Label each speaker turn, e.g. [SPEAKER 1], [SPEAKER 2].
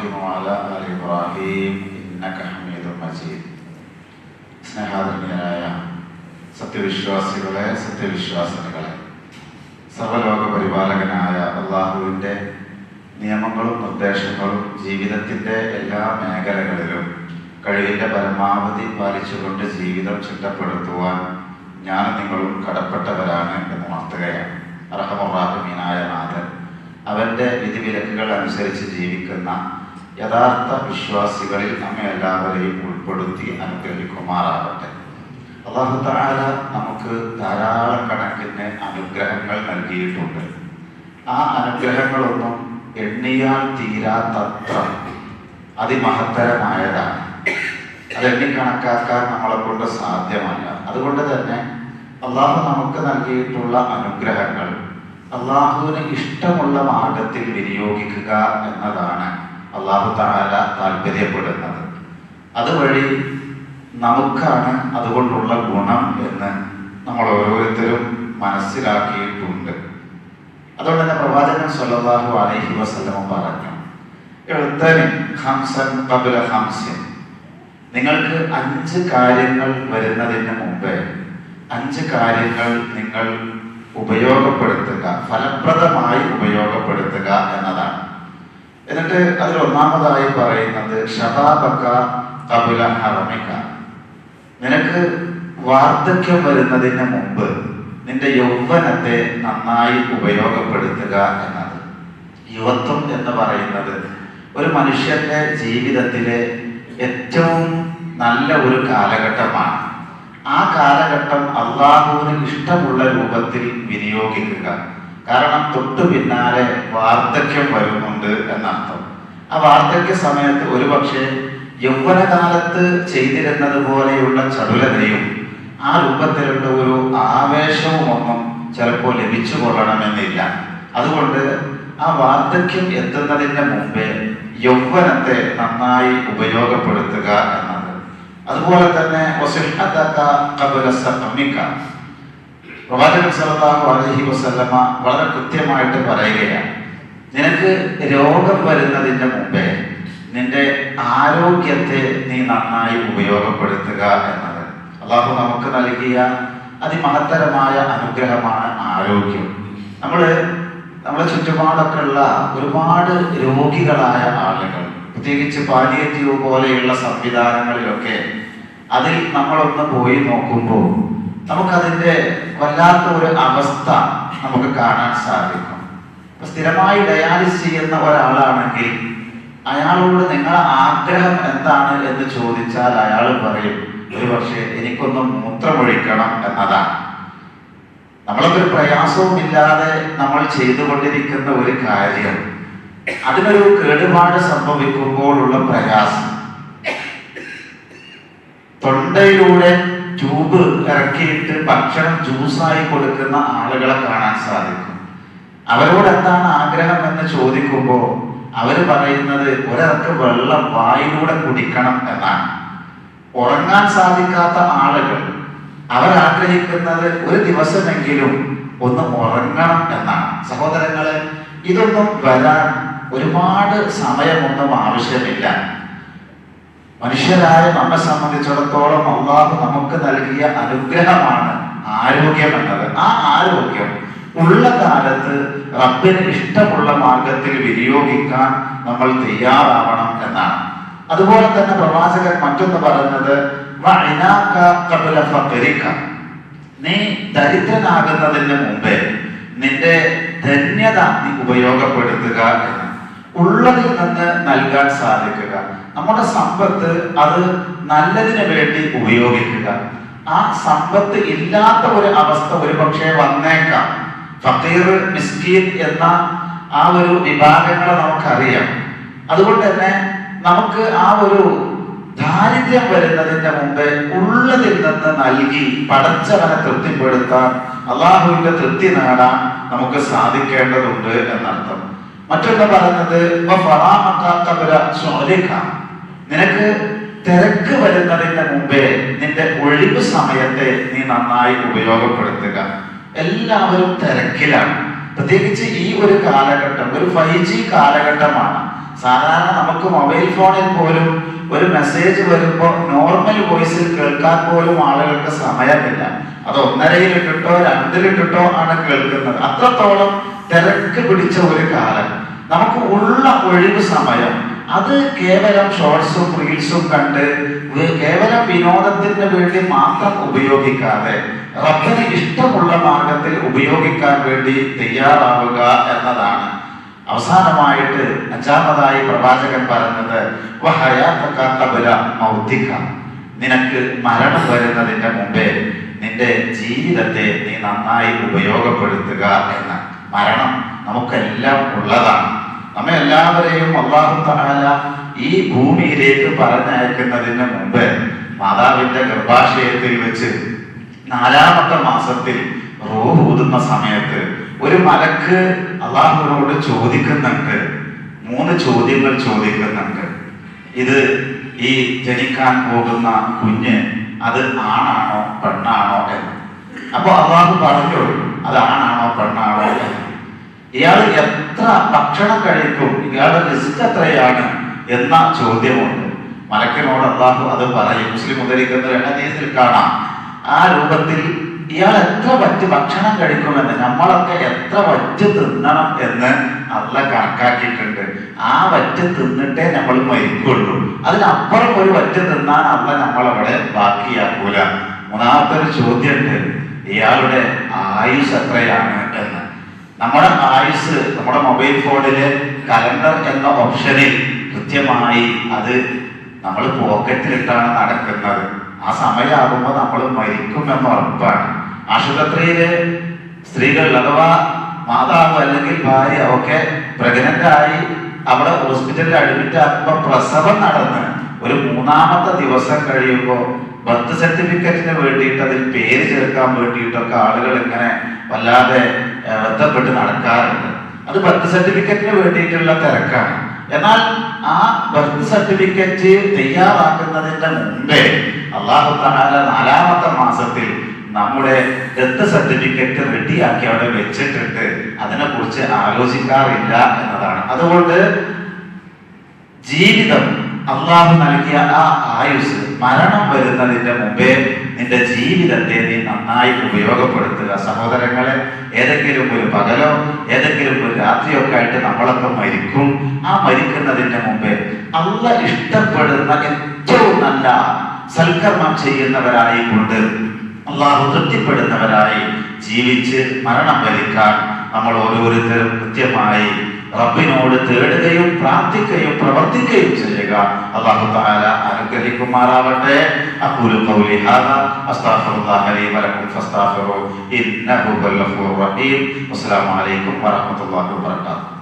[SPEAKER 1] وعلى آل إبراهيم إنك حميد مجيد. സ്നേഹാദരണീയരായ സത്യവിശ്വാസികളെ, സത്യവിശ്വാസിനികളെ, സർവ്വലോക പരിപാലകനായ അള്ളാഹുവിൻ്റെ നിയമങ്ങളും നിർദ്ദേശങ്ങളും ജീവിതത്തിൻ്റെ എല്ലാ മേഖലകളിലും കഴിവിൻ്റെ പരമാവധി പാലിച്ചുകൊണ്ട് ജീവിതം ചിട്ടപ്പെടുത്തുവാൻ ഞാനും നിങ്ങളും കടപ്പെട്ടവരാണ് എന്ന് ഉണർത്തുകയാണ്. അർഹമുർ-റാഹിമീനായ നാഥൻ അവൻ്റെ വിധിവിലക്കുകൾ അനുസരിച്ച് ജീവിക്കുന്ന യഥാർത്ഥ വിശ്വാസികളിൽ നമ്മെ എല്ലാവരെയും ഉൾപ്പെടുത്തി അനുഗ്രഹിക്കുമാറാകട്ടെ. അല്ലാഹു തആല നമുക്ക് ധാരാളം കണക്കിന് അനുഗ്രഹങ്ങൾ നൽകിയിട്ടുണ്ട്. ആ അനുഗ്രഹങ്ങളൊന്നും എണ്ണിയാൽ തീരാത്തത്ര അതിമഹത്തരമായതാണ്. അത് എണ്ണിക്കണക്കാക്കാൻ നമ്മളെ കൊണ്ട് സാധ്യമല്ല. അതുകൊണ്ട് തന്നെ അള്ളാഹു നമുക്ക് നൽകിയിട്ടുള്ള അനുഗ്രഹങ്ങൾ അള്ളാഹുവിന് ഇഷ്ടമുള്ള മാർഗത്തിൽ വിനിയോഗിക്കുക എന്നതാണ് അള്ളാഹു തആല താല്പര്യപ്പെടുന്നത്. അതുവഴി നമുക്കാണ് അതുകൊണ്ടുള്ള ഗുണം എന്ന് നമ്മൾ ഓരോരുത്തരും മനസ്സിലാക്കിയിട്ടുണ്ട്. അതുകൊണ്ട് തന്നെ പ്രവാചകൻ സ്വല്ലല്ലാഹു അലൈഹി വസല്ലം പറഞ്ഞു, ഇഅ്തനിം ഖംസൻ ഖബ്ല ഖംസിൻ, നിങ്ങൾക്ക് 5 കാര്യങ്ങൾ വരുന്നതിന് മുമ്പേ 5 കാര്യങ്ങൾ നിങ്ങൾ ഉപയോഗപ്പെടുത്തുക, ഫലപ്രദമായി ഉപയോഗപ്പെടുത്തുക എന്നതാണ്. എന്നിട്ട് അതിൽ ഒന്നാമതായി പറയുന്നത് ശബാബക ഖബ്ല ഹറമിക, നിനക്ക് വാർദ്ധക്യം വരുന്നതിന് മുമ്പ് നിന്റെ യൗവനത്തെ നന്നായി ഉപയോഗപ്പെടുത്തുക എന്നത്. യുവത്വം എന്ന് പറയുന്നത് ഒരു മനുഷ്യന്റെ ജീവിതത്തിലെ ഏറ്റവും നല്ല ഒരു കാലഘട്ടമാണ്. ആ കാലഘട്ടം അള്ളാഹുവിന് ഇഷ്ടമുള്ള രൂപത്തിൽ വിനിയോഗിക്കുക. കാരണം തൊട്ടു പിന്നാലെ വാർദ്ധക്യം വരുന്നുണ്ട് എന്നർത്ഥം. ആ വാർദ്ധക്യ സമയത്ത് ഒരുപക്ഷെ യൗവനകാലത്ത് ചെയ്തിരുന്നത് പോലെയുള്ള ചടുലതയും ആ രൂപത്തിലുള്ള ഒരു ആവേശവും ഒന്നും ചിലപ്പോൾ ലഭിച്ചു കൊള്ളണമെന്നില്ല. അതുകൊണ്ട് ആ വാർദ്ധക്യം എത്തുന്നതിന് മുമ്പേ യൗവനത്തെ നന്നായി ഉപയോഗപ്പെടുത്തുക എന്നത്. അതുപോലെ തന്നെ പ്രവാചകൻ സല്ലല്ലാഹു അലൈഹി വസല്ലമ വളരെ കൃത്യമായിട്ട് പറയുകയാണ്, നിനക്ക് രോഗം വരുന്നതിന് മുമ്പേ നിന്റെ ആരോഗ്യത്തെ നീ നന്നായി ഉപയോഗപ്പെടുത്തുക എന്നത്. അള്ളാഹു നമുക്ക് നൽകിയ അതിമഹത്തരമായ അനുഗ്രഹമാണ് ആരോഗ്യം. നമ്മളെ ചുറ്റുപാടൊക്കെ ഉള്ള ഒരുപാട് രോഗികളായ ആളുകൾ, പ്രത്യേകിച്ച് പാലിയേറ്റീവ് പോലെയുള്ള സംവിധാനങ്ങളിലൊക്കെ അതിൽ നമ്മളൊന്ന് പോയി നോക്കുമ്പോൾ നമുക്കതിൻ്റെ വല്ലാത്ത ഒരു അവസ്ഥ നമുക്ക് കാണാൻ സാധിക്കും. സ്ഥിരമായി ഡയാലിസിസ് ചെയ്യുന്ന ഒരാളാണെങ്കിൽ അയാളോട് നിങ്ങളുടെ ആഗ്രഹം എന്താണ് എന്ന് ചോദിച്ചാൽ അയാൾ പറയും, ഒരു പക്ഷേ എനിക്കൊന്ന് മൂത്രമൊഴിക്കണം എന്നതാണ്. നമ്മളൊരു പ്രയാസവും ഇല്ലാതെ നമ്മൾ ചെയ്തുകൊണ്ടിരിക്കുന്ന ഒരു കാര്യം, അതിനൊരു കേടുപാട് സംഭവിക്കുമ്പോഴുള്ള പ്രയാസം. തൊണ്ടയിലൂടെ ട്യൂബ് ഇറക്കിയിട്ട് ഭക്ഷണം ജ്യൂസായി കൊടുക്കുന്ന ആളുകളെ കാണാൻ സാധിക്കും. അവരോട് എന്താണ് ആഗ്രഹം എന്ന് ചോദിക്കുമ്പോൾ അവർ പറയുന്നത് ഒരിറക്ക് വെള്ളം വായിലൂടെ കുടിക്കണം എന്നാണ്. ഉറങ്ങാൻ സാധിക്കാത്ത ആളുകൾ അവരാഗ്രഹിക്കുന്നത് ഒരു ദിവസമെങ്കിലും ഒന്ന് ഉറങ്ങണം എന്നാണ്. സഹോദരങ്ങളെ, ഇതൊന്നും വരാൻ ഒരുപാട് സമയമൊന്നും ആവശ്യമില്ല. മനുഷ്യരായ നമ്മെ സംബന്ധിച്ചിടത്തോളം അള്ളാഹു നമുക്ക് നൽകിയ അനുഗ്രഹമാണ് ആരോഗ്യം എന്നത്. ആ ആരോഗ്യം ഉള്ള കാലത്ത് റബ്ബിന് ഇഷ്ടമുള്ള മാർഗത്തിൽ വിനിയോഗിക്കാൻ നമ്മൾ തയ്യാറാവണം എന്നാണ്. അതുപോലെ തന്നെ പ്രവാചകൻ മറ്റൊന്ന് പറഞ്ഞത് നീ ദരിദ്രനാകുന്നതിന് മുമ്പേ നിന്റെ ധന്യത നീ ഉപയോഗപ്പെടുത്തുക എന്ന്. ഉള്ളതിൽ നിന്ന് നൽകാൻ സാധിക്കുക. നമ്മുടെ സമ്പത്ത് അത് നല്ലതിന് വേണ്ടി ഉപയോഗിക്കുക. ആ സമ്പത്ത് ഇല്ലാത്ത ഒരു അവസ്ഥ ഒരുപക്ഷെ വന്നേക്കാം. ഫഖീർ, മിസ്കീൻ എന്ന ആ ഒരു വിഭാഗങ്ങളെ നമുക്കറിയാം. അതുകൊണ്ട് തന്നെ നമുക്ക് ആ ഒരു ദാരിദ്ര്യം വരുന്നതിന്റെ മുമ്പേ ഉള്ളതിൽ നിന്ന് നൽകി പടച്ചവനെ തൃപ്തിപ്പെടുത്താൻ, അള്ളാഹുവിന്റെ തൃപ്തി നേടാൻ നമുക്ക് സാധിക്കേണ്ടതുണ്ട് എന്നർത്ഥം. മറ്റൊന്ന് പറഞ്ഞത് നിനക്ക് തിരക്ക് വരുന്നതിന് മുമ്പേ നിന്റെ ഒഴിവ് സമയത്തെ നീ നന്നായി ഉപയോഗപ്പെടുത്തുക. എല്ലാവരും തിരക്കിലാണ്. പ്രത്യേകിച്ച് ഈ ഒരു കാലഘട്ടം ഒരു 5G കാലഘട്ടമാണ്. സാധാരണ നമുക്ക് മൊബൈൽ ഫോണിൽ പോലും ഒരു മെസ്സേജ് വരുമ്പോൾ നോർമൽ വോയിസിൽ കേൾക്കാൻ പോലും ആളുകൾക്ക് സമയമില്ല. അത് 1.5-ലിട്ടിട്ടോ 2-ലിട്ടിട്ടോ ആണ് കേൾക്കുന്നത്. അത്രത്തോളം തിരക്ക് പിടിച്ച ഒരു കാലം. നമുക്ക് ഉള്ള ഒഴിവ് സമയം അത് കേവലം ഷോർട്സും റീൽസും കണ്ട് കേവലം വിനോദത്തിന് വേണ്ടി മാത്രം ഉപയോഗിക്കാതെ റബ്ബിന് ഇഷ്ടമുള്ള മാർഗത്തിൽ ഉപയോഗിക്കാൻ വേണ്ടി തയ്യാറാവുക എന്നതാണ്. അവസാനമായിട്ട് 5-മതായി പ്രവാചകൻ പറഞ്ഞത് നിനക്ക് മരണം വരുന്നതിന്റെ മുമ്പേ നിന്റെ ജീവിതത്തെ നീ നന്നായി ഉപയോഗപ്പെടുത്തുക എന്ന്. മരണം നമുക്കെല്ലാം ഉള്ളതാണ്. നമ്മെ എല്ലാവരെയും അല്ലാഹു തആല ഈ ഭൂമിയിലേക്ക് പറഞ്ഞയക്കുന്നതിന് മുമ്പ് മാതാവിന്റെ ഗർഭാശയത്തിൽ വെച്ച് 4-ാമത്തെ മാസത്തിൽ റൂഹ് ഊതുന്ന സമയത്ത് ഒരു മലക്ക് അല്ലാഹുവിനോട് ചോദിക്കുന്നുണ്ട്, 3 ചോദ്യങ്ങൾ ചോദിക്കുന്നുണ്ട്. ഇത് ഈ ജനിക്കാൻ പോകുന്ന കുഞ്ഞ് അത് ആണാണോ പെണ്ണാണോ എന്ന്. അപ്പൊ അല്ലാഹു പറഞ്ഞു അത് ആണാണോ പെണ്ണാണോ എന്ന്. ഇയാൾ എത്ര ഭക്ഷണം കഴിക്കും, ഇയാളുടെ റിസ്ക് എത്രയാണ് എന്ന ചോദ്യമുണ്ട്. മലക്കിനോട് അല്ലാഹു അത് പറയും. മുസ്ലിം ഉദ്ധരിക്കുന്ന ഹദീസിൽ കാണാം. ആ രൂപത്തിൽ ഇയാൾ എത്ര വറ്റ് ഭക്ഷണം കഴിക്കുമെന്ന്, നമ്മളൊക്കെ എത്ര വറ്റ് തിന്നണം എന്ന് അല്ലാഹു കണക്കാക്കിയിട്ടുണ്ട്. ആ വറ്റ് തിന്നിട്ടേ നമ്മൾ മരിക്കുള്ളൂ. അതിനപ്പുറം ഒരു വറ്റ് തിന്നാൻ അല്ലാഹു നമ്മളവിടെ ബാക്കിയാക്കൂല. 3-ാമത്തെ ഒരു ചോദ്യമുണ്ട്, ഇയാളുടെ ആയുസ് എത്രയാണ് എന്ന്. നമ്മുടെ ആയുസ് നമ്മുടെ മൊബൈൽ ഫോണിലെ കലണ്ടർ എന്ന ഓപ്ഷനിൽ കൃത്യമായി അത് നമ്മൾ പോക്കറ്റിലിട്ടാണ് നടക്കുന്നത്. ആ സമയമാകുമ്പോൾ നമ്മൾ മരിക്കുമെന്ന് ഉറപ്പാണ്. ആശുപത്രിയിലെ സ്ത്രീകൾ അഥവാ മാതാവ് അല്ലെങ്കിൽ ഭാര്യ ഒക്കെ പ്രഗ്നന്റ് ആയി അവിടെ ഹോസ്പിറ്റലിൽ അഡ്മിറ്റ് ആക്കുമ്പോൾ പ്രസവം നടന്ന് ഒരു 3-ാമത്തെ ദിവസം കഴിയുമ്പോൾ ബർത്ത് സർട്ടിഫിക്കറ്റിന് വേണ്ടിയിട്ട് അതിൽ പേര് ചേർക്കാൻ വേണ്ടിയിട്ടൊക്കെ ആളുകൾ ഇങ്ങനെ വല്ലാതെ ബന്ധപ്പെട്ട് നടക്കാറുണ്ട്. അത് ബർത്ത് സർട്ടിഫിക്കറ്റിന് വേണ്ടിയിട്ടുള്ള തിരക്കാണ്. എന്നാൽ ആ ബർത്ത് സർട്ടിഫിക്കറ്റ് തയ്യാറാക്കുന്നതിന്റെ മുമ്പേ അല്ലാഹു തആല 4-ാമത്തെ മാസത്തിൽ നമ്മുടെ ഡെത്ത് സർട്ടിഫിക്കറ്റ് റെഡിയാക്കി അവിടെ വെച്ചിട്ടുണ്ട്. അതിനെ കുറിച്ച് ആലോചിക്കാറില്ല എന്നതാണ്. അതുകൊണ്ട് ജീവിതം അള്ളാഹു നൽകിയ ആ ആയുസ് മരണം വരുന്നതിന്റെ മുമ്പേ നിന്റെ ജീവിതത്തെ നീ നന്നായി ഉപയോഗപ്പെടുത്തുക. സഹോദരങ്ങളെ, ഏതെങ്കിലും ഒരു പകലോ ഏതെങ്കിലും ഒരു രാത്രിയൊക്കെ ആയിട്ട് നമ്മളൊക്കെ മരിക്കും. ആ മരിക്കുന്നതിന്റെ മുമ്പേ അള്ളാഹ് ഇഷ്ടപ്പെടുന്ന ഏറ്റവും നല്ല സൽക്കർമ്മം ചെയ്യുന്നവരായി കൊണ്ട് അള്ളാഹു തൃപ്തിപ്പെടുന്നവരായി ജീവിച്ച് മരണം വരിക്കാൻ നമ്മൾ ഓരോരുത്തരും കൃത്യമായി റബ്ബിനോട് തേടുകയും പ്രാർത്ഥിക്കുകയും പ്രവർത്തിക്കുകയും ചെയ്യുക. അല്ലാഹു തആല അനുഗ്രഹിക്കുമാറാവട്ടെ. അഖൂലു ഖൗലി ഹാദാ അസ്തഗ്ഫിറുല്ലാഹ ലി വലക്കും ഫസ്തഗ്ഫിറൂ ഇന്നഹു ഹുവൽ ഗഫൂറുർ റഹീം. അസ്സലാമു അലൈക്കും വറഹ്മത്തുള്ളാഹി വബറകാതുഹു.